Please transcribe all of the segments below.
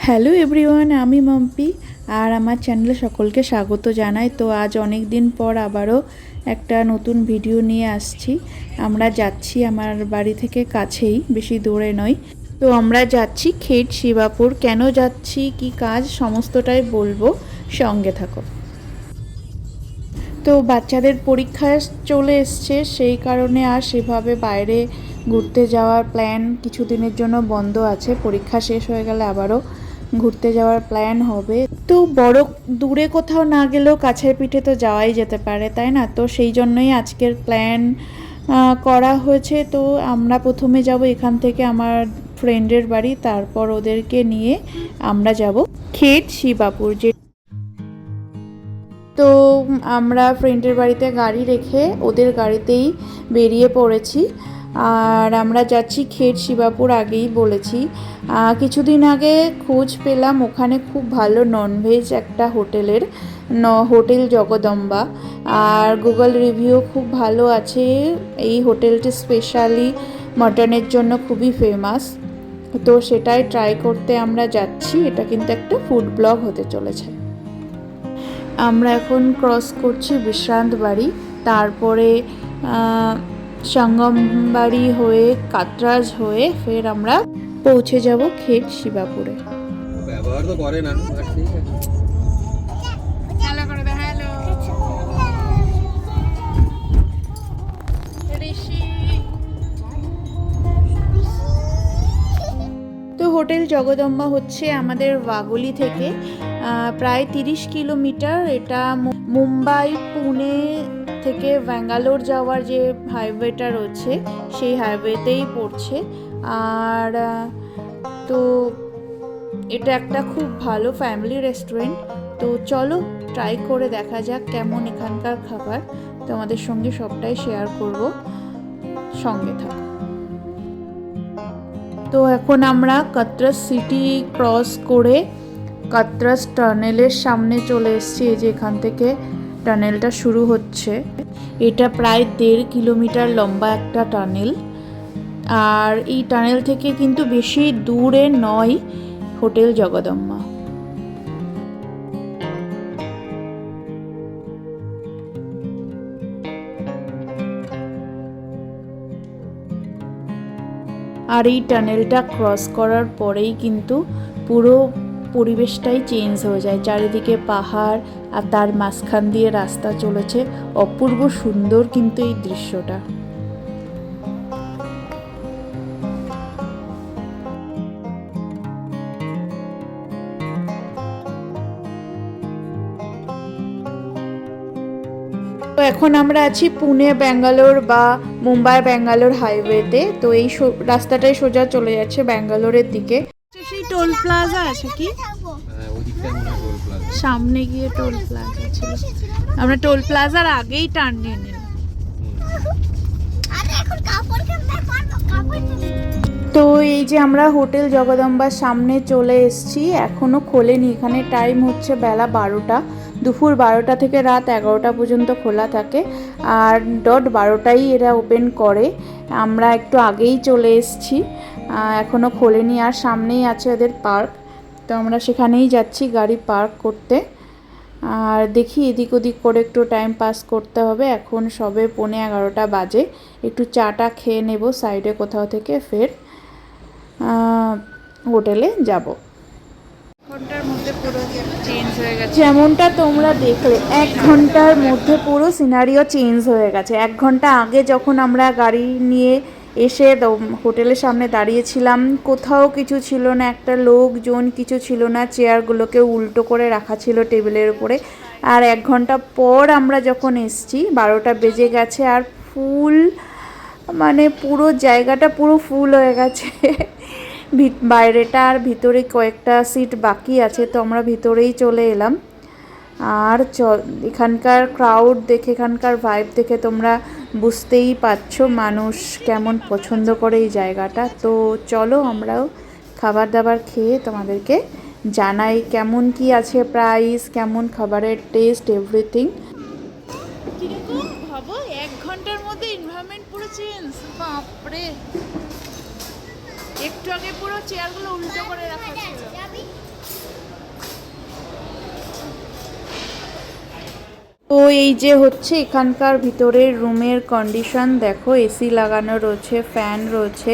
Hello everyone, আমি মাম্পি আর আমার চ্যানেলে সকলকে স্বাগত জানাই। তো আজ অনেক দিন পর আবারও একটা নতুন ভিডিও নিয়ে আসছি। আমরা যাচ্ছি আমার বাড়ি থেকে কাছেই, বেশি দূরে নয়। তো আমরা যাচ্ছি খেট শিবাপুর। কেন যাচ্ছি, কি কাজ, সমস্তটাই বলবো, সঙ্গে থাকো। তো বাচ্চাদের পরীক্ষা চলে এসছে, সেই কারণে আর সেভাবে বাইরে ঘুরতে যাওয়ার প্ল্যান কিছুদিনের জন্য বন্ধ আছে। পরীক্ষা শেষ হয়ে গেলে আবারও ঘুরতে যাওয়ার প্ল্যান হবে। তো বড় দূরে কোথাও না গেলেও কাছের পিঠে তো যাওয়াই যেতে পারে, তাই না? তো সেই জন্যই আজকের প্ল্যান করা হয়েছে। তো আমরা প্রথমে যাব এখান থেকে আমার ফ্রেন্ডের বাড়ি, তারপর ওদেরকে নিয়ে আমরা যাব খেট শিবাপুর। তো আমরা ফ্রেন্ডের বাড়িতে গাড়ি রেখে ওদের গাড়িতেই বেরিয়ে পড়েছি। আর আমরা যাচ্ছি খেট শিবাপুর, আগেই বলেছি। কিছুদিন আগে খোঁজ পেলাম ওখানে খুব ভালো ননভেজ একটা হোটেল জগদম্বা। আর গুগল রিভিউ খুব ভালো আছে। এই হোটেলটি স্পেশালি মাটনের জন্য খুবই ফেমাস। তো সেটাই ট্রাই করতে আমরা যাচ্ছি। এটা কিন্তু একটা ফুড ব্লগ হতে চলেছে। আমরা এখন ক্রস করছি বিশ্রান্ত বাড়ি, তারপরে সঙ্গম বাড়ি হয়ে কাতরাজ হয়ে ফের আমরা পৌঁছে যাব খেট শিবাপুরে। ব্যবহার তো করে না, ঠিক আছে। তো হোটেল জগদম্বা হচ্ছে আমাদের ওয়াগলি থেকে প্রায় 30 কিলোমিটার। এটা মুম্বাই পুনে থেকে ব্যাঙ্গালোর যাওয়ার যে হাইওয়েটা রয়েছে সেই হাইওয়েতেই পড়ছে। আর তো এটা একটা খুব ভালো ফ্যামিলি রেস্টুরেন্ট। তো চলো ট্রাই করে দেখা যাক কেমন এখানকার খাবার। তোমাদের সঙ্গে সবটাই শেয়ার করব, সঙ্গে থাকো। তো এখন আমরা কাতরাস সিটি ক্রস করে কাতরাস টানেলের সামনে চলে এসেছি। এই যে এখান থেকে টানেলটা শুরু হচ্ছে। এটা প্রায় 1.5 কিলোমিটার লম্বা একটা টানেল। আর এই টানেল থেকে কিন্তু বেশি দূরে নয় হোটেল জগদম্বা। আর এই টানেলটা ক্রস করার পরেই কিন্তু পুরো পরিবেশটাই চেঞ্জ হয়ে যায়। চারিদিকে পাহাড় আর তার মাঝখান দিয়ে রাস্তা চলেছে। অপূর্ব সুন্দর কিন্তু এই দৃশ্যটা। তো এখন আমরা আছি পুনে ব্যাঙ্গালোর বা মুম্বাই ব্যাঙ্গালোর হাইওয়েতে। তো এই রাস্তাটাই সোজা চলে যাচ্ছে ব্যাঙ্গালোরের দিকে। সেই টোল প্লাজা আছে কি? সামনে গিয়ে টোল প্লাজা ছিল। আমরা টোল প্লাজার আগেই টার্ন নিয়ে নিলাম। তো এই যে আমরা হোটেল জগদম্বার সামনে চলে এসেছি। এখনো খোলেনি। এখানে টাইম হচ্ছে বেলা 12টা। দুপুর 12টা থেকে রাত 11টা পর্যন্ত খোলা থাকে। আর 12টাই এরা ওপেন করে। আমরা একটু আগেই চলে এসেছি, এখনও খোলেনি। আর সামনেই আছে ওদের পার্ক। তো আমরা সেখানেই যাচ্ছি গাড়ি পার্ক করতে। আর দেখি এদিক ওদিক করে একটু টাইম পাস করতে হবে। এখন সবে 11:15 বাজে। একটু চাটা খেয়ে নেব সাইডে কোথাও থেকে, ফের হোটেলে যাব। ঘন্টার মধ্যে পুরো চেঞ্জ হয়ে গেছে। যেমনটা তোমরা দেখলে 1 ঘন্টার মধ্যে পুরো সিনারিও চেঞ্জ হয়ে গেছে। 1 ঘন্টা আগে যখন আমরা গাড়ি নিয়ে এসে হোটেলের সামনে দাঁড়িয়েছিলাম, কোথাও কিছু ছিল না, একটা লোকজন কিছু ছিল না। চেয়ারগুলোকে উল্টো করে রাখা ছিল টেবিলের উপরে। আর 1 ঘন্টা পর আমরা যখন এসছি 12টা বেজে গেছে। আর ফুল, মানে পুরো জায়গাটা পুরো ফুল হয়ে গেছে। বাইরেটা আর ভিতরে কয়েকটা সিট বাকি আছে। তো আমরা ভিতরেই চলে এলাম। আর এখানকার ক্রাউড দেখে, এখানকার ভাইব দেখে তোমরা বুঝতেই পারছো মানুষ কেমন পছন্দ করে এই জায়গাটা। তো চলো আমরাও খাবার দাবার খেয়ে তোমাদেরকে জানাই কেমন কি আছে, প্রাইস কেমন, খাবারের টেস্ট, এভরিথিং। কিরকম ভাবো 1 ঘন্টার মধ্যে এনভায়রনমেন্ট পুরো চেঞ্জ। বাপরে, একটু আগে পুরো চেয়ারগুলো উল্টো করে রাখা ছিল। তো এই যে হচ্ছে এখানকার ভিতরের রুমের কন্ডিশন দেখো, এসি লাগানো রয়েছে, ফ্যান রয়েছে,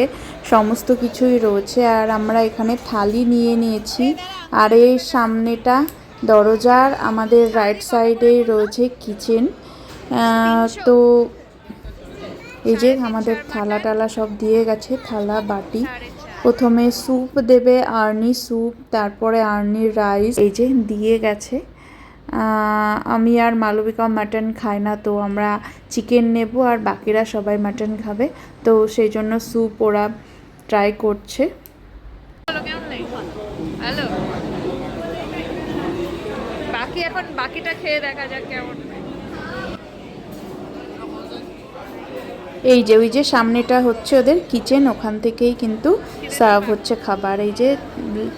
সমস্ত কিছুই রয়েছে। আর আমরা এখানে থালি নিয়ে নিয়েছি। আর এই সামনেটা দরজার আমাদের রাইট সাইডে রয়েছে কিচেন। তো এই যে আমাদের থালা টালা সব দিয়ে গেছে, থালা বাটি। প্রথমে স্যুপ দেবে, আর্নি স্যুপ, তারপরে আর্নির রাইস এই যে দিয়ে গেছে। আমি আর মালবিকা মাটন খাই না, তো আমরা চিকেন নেব আর বাকিরা সবাই মাটন খাবে, তো সেই জন্য স্যুপ ওরা ট্রাই করছে। হ্যালো, বাকি এখন বাকিটা খেয়ে দেখা যাক কেমন। এই যে ওই যে সামনেটা হচ্ছে ওদের কিচেন, ওখান থেকেই কিন্তু সার্ভ হচ্ছে খাবার। এই যে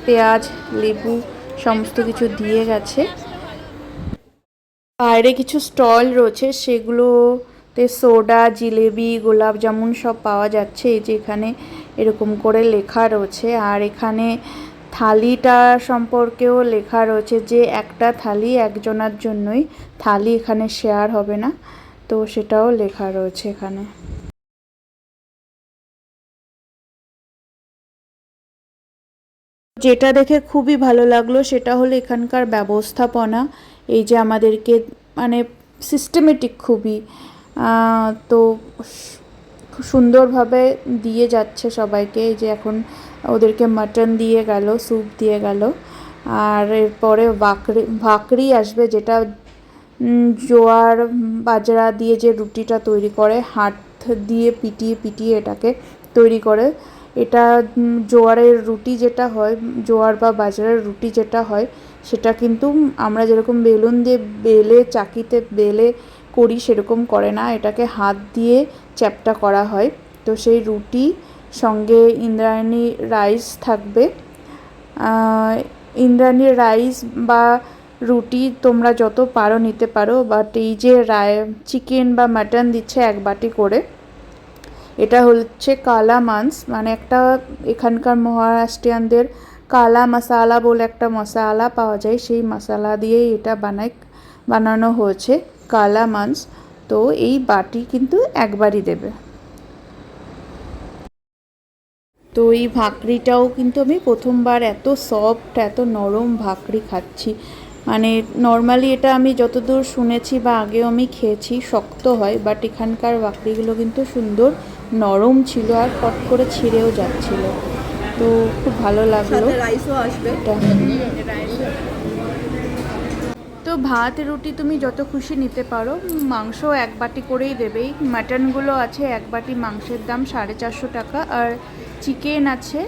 পেঁয়াজ, লেবু সমস্ত কিছু দিয়ে গেছে। বাইরে কিছু স্টল রয়েছে, সেগুলোতে সোডা, জিলেবি, গোলাপ জামুন সব পাওয়া যাচ্ছে। এই যে এখানে এরকম করে লেখা রয়েছে। আর এখানে থালিটা সম্পর্কেও লেখা রয়েছে যে একটা থালি একজনের জন্যই, থালি এখানে শেয়ার হবে না, তো সেটাও লেখা রয়েছে এখানে। যেটা দেখে খুবই ভালো লাগলো সেটা হলো এখানকার ব্যবস্থাপনা। এই যে আমাদেরকে মানে সিস্টেমেটিক খুবই, তো সুন্দরভাবে দিয়ে যাচ্ছে সবাইকে। এই যে এখন ওদেরকে মাটন দিয়ে গেল, স্যুপ দিয়ে গেল, আর এরপরে ভাকরি আসবে, যেটা জোয়ার বাজরা দিয়ে যে রুটিটা তৈরি করে, হাত দিয়ে পিটিয়ে পিটিয়ে এটাকে তৈরি করে। এটা জোয়ারের রুটি যেটা হয়, জোয়ার বা বাজরার রুটি যেটা হয়, সেটা কিন্তু আমরা যেরকম বেলুন দিয়ে বেলে, চাকিতে বেলে করি সেরকম করে না, এটাকে হাত দিয়ে চ্যাপ্টা করা হয়। তো সেই রুটি সঙ্গে ইন্দ্রায়ণী রাইস থাকবে। ইন্দ্রায়ণী রাইস বা রুটি তোমরা যত পারো নিতে পারো, বাট এই যে চিকেন বা মাটন দিচ্ছে এক বাটি করে, এটা হচ্ছে কালা মাংস, মানে একটা এখানকার মহারাষ্ট্রিয়ানদের কালা মশালা বলে একটা মশালা পাওয়া যায়, সেই মশালা দিয়েই এটা বানানো হয়েছে কালা মাংস। তো এই বাটি কিন্তু একবারই দেবে। তো এই ভাকরিটাও কিন্তু আমি প্রথমবার এত সফট, এত নরম ভাকরি খাচ্ছি। মানে নর্মালি এটা আমি যতদূর শুনেছি বা আগেও আমি খেয়েছি শক্ত হয়, বাট এখানকার ভাকরিগুলো কিন্তু সুন্দর নরম ছিল আর পট করে ছিঁড়েও যাচ্ছিল। তো খুব ভালো লাগলো। তো ভাত রুটি তুমি যত খুশি নিতে পারো, মাংস এক বাটি করেই দেবেই। মাটনগুলো আছে এক বাটি মাংসের দাম 450 টাকা, আর চিকেন আছে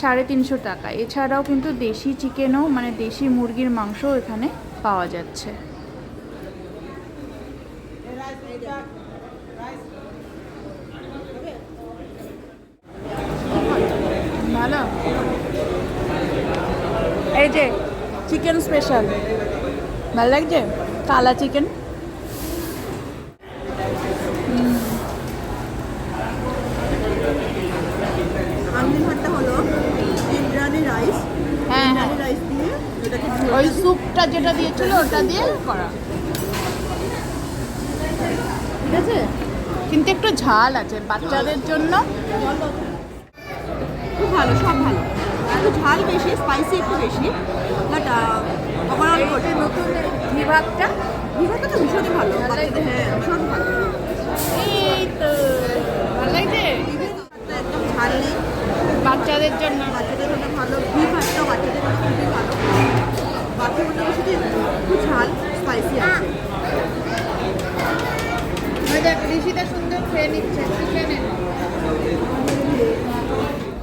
350 টাকা। এছাড়াও কিন্তু দেশি চিকেনও, মানে দেশি মুরগির মাংসও এখানে পাওয়া যাচ্ছে। ভালো, এই যে চিকেন স্পেশাল ভালো লাগছে, কালা চিকেন। হ্যাঁ হ্যাঁ, ওই স্যুপটা যেটা দিয়েছিল ওটা দিয়ে করা, ঠিক আছে, কিন্তু একটু ঝাল আছে বাচ্চাদের জন্য। খুব ভালো, সব ভালো, একটু ঝাল বেশি, স্পাইসি একটু বেশি, বাট ওভারঅল নতুন বিভাগটা তো ভীষণই ভালো, হ্যাঁ ভীষণ ভালো। এই তো ভালো লাগছে, একদম ঝাল নেই, বাচ্চাদের জন্য ভালো। বিভাগটাও বাচ্চাদের জন্য খুবই ভালো, বাকিগুলো শুধু একটু ঝাল স্পাইসি আছে। ঋষিটা সুন্দর খেয়ে নিচ্ছে।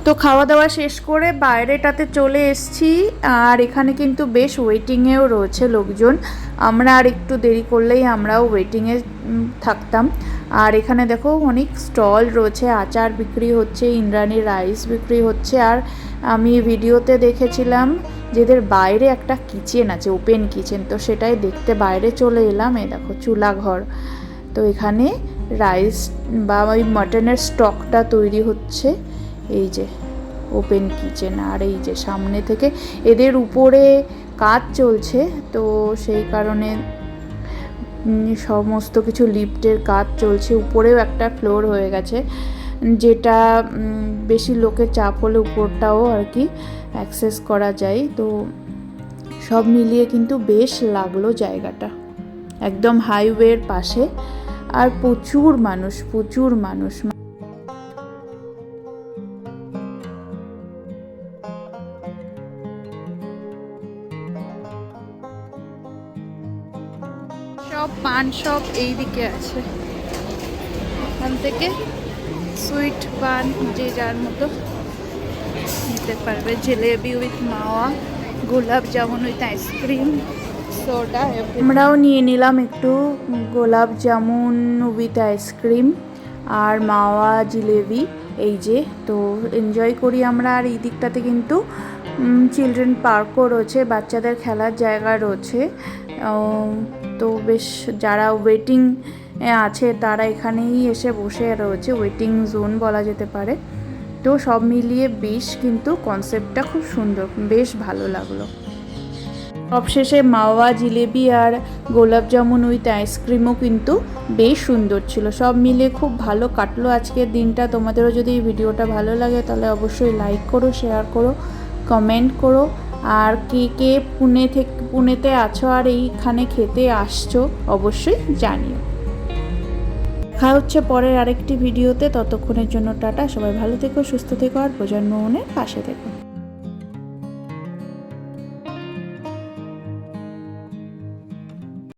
তো খাওয়া দাওয়া শেষ করে বাইরেটাতে চলে এসেছি, আর এখানে কিন্তু বেশ ওয়েটিংয়েও রয়েছে লোকজন। আমরা আর একটু দেরি করলেই আমরাও ওয়েটিংয়ে থাকতাম। আর এখানে দেখো অনেক স্টল রয়েছে, আচার বিক্রি হচ্ছে, ইন্দ্রায়ণী রাইস বিক্রি হচ্ছে। আর আমি ভিডিওতে দেখেছিলাম যেদের বাইরে একটা কিচেন আছে, ওপেন কিচেন, তো সেটাই দেখতে বাইরে চলে এলাম। এই দেখো চুলাঘর, তো এখানে রাইস বা ওই মাটনের স্টকটা তৈরি হচ্ছে। এই যে ওপেন কিচেন, আর এই যে সামনে থেকে এদের উপরে কাজ চলছে, তো সেই কারণে সমস্ত কিছু লিফটের কাজ চলছে, উপরেও একটা ফ্লোর হয়ে গেছে, যেটা বেশি লোকের চাপ হলে উপরটাও আর কি অ্যাক্সেস করা যায়। তো সব মিলিয়ে কিন্তু বেশ লাগলো জায়গাটা, একদম হাইওয়ের পাশে, আর প্রচুর মানুষ। সব পান শপ এই দিকে আছে, এখান থেকে সুইট পান যে যার মতো নিতে পারবে। জিলেবি উইথ মাওয়া, গোলাপ জামুন উইথ আইসক্রিম, সোডা। আমরাও নিয়ে নিলাম একটু গোলাপ জামুন উইথ আইসক্রিম আর মাওয়া জিলেবি, এই যে। তো এনজয় করি আমরা। আর এই দিকটাতে কিন্তু চিলড্রেন পার্কও রয়েছে, বাচ্চাদের খেলার জায়গা রয়েছে। তো বেশ যারা ওয়েটিং আছে তারা এখানেই এসে বসে রয়েছে, ওয়েটিং জোন বলা যেতে পারে। তো সব মিলিয়ে বেশ কিন্তু কনসেপ্টটা খুব সুন্দর, বেশ ভালো লাগলো। সবশেষে মাওয়া জিলেবি আর গোলাপ জামুন উইথ আইসক্রিমও কিন্তু বেশ সুন্দর ছিল। সব মিলিয়ে খুব ভালো কাটলো আজকের দিনটা। তোমাদেরও যদি এই ভিডিওটা ভালো লাগে তাহলে অবশ্যই লাইক করো, শেয়ার করো, কমেন্ট করো। আর কে কে পুনেতে আছো আর এইখানে খেতে আসছো অবশ্যই জানিও। দেখা হচ্ছে পরের আরেকটি ভিডিওতে, ততক্ষণের জন্য টাটা। সবাই ভালো থেকো, সুস্থ থেকো আর প্রজন্ম মনের পাশে থেকো।